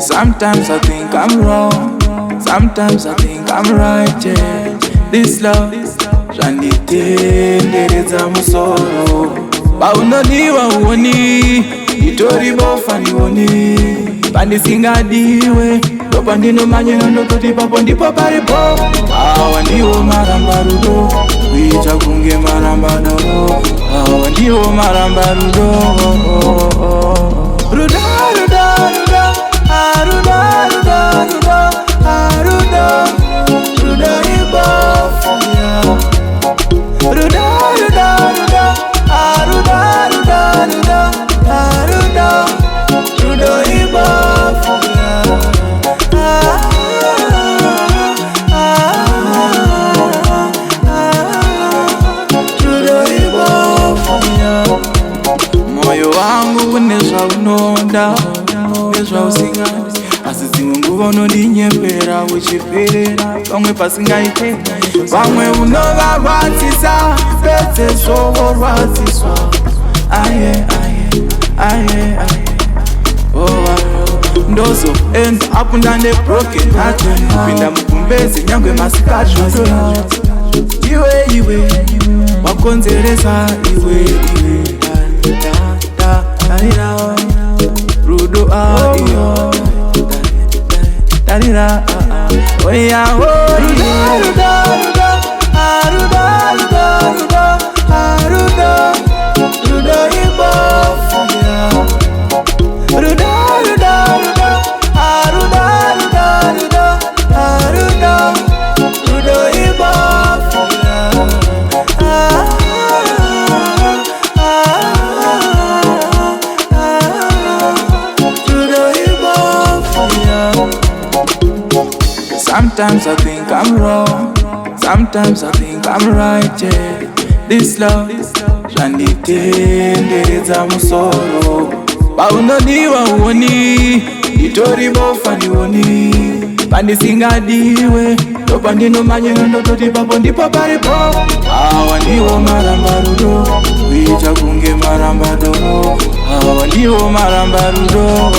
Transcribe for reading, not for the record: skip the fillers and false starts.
Sometimes I think I'm wrong, sometimes I think I'm right, yeah. This love, zvanitenderedza musoro. Paunodiwa uoni, itori bofa nioni. Pandisingadiwe, ndopa ndinomanyira ndototi papo ndipo paripo. Awa ndiwo maramba Rudo, kuita kunge maramba doro. Awa ndiwo maramba Rudo. Rudo, Rudo, Rudo. Rudo, Rudo, Rudo, Rudo, Rudo ibofu, yeah. Rudo, Rudo, Rudo, Rudo, Rudo, Rudo, Rudo, Rudo ibofu, yeah. Rudo ibofu, yeah. Moyo wangu unezva unoda, unezva usingadi. Asi dzimwe nguva unondinyembera uchiperera, pamwe pasingaite, pamwe unovarwadzisa, pedze zvovorwadziswa. Aye, aye, aye, aye. Ndozoenda apo ndane broken heart, pinda mukumbezi nyangwe masikati. Iwe wakonzeresa iwe Rudo iyo Darira oya oya Rudo, Rudo, Rudo, Rudo, Rudo, Rudo, Rudo ibofu, yeah. Rudo, Rudo, Rudo, Rudo, Rudo, Rudo, Rudo, Rudo ibofu, yeah. Sometimes I think I'm wrong, sometimes I think I'm right, yeah. This love, zvanitenderedza musoro. Paunodiwa uoni, itori bofa nioni. Pandisingadiwe, ndopa ndinomanyira ndototi papo ndipo paripo. Awa ndiwo maramba Rudo, kuita kunge maramba doro. Awa ndiwo maramba Rudo.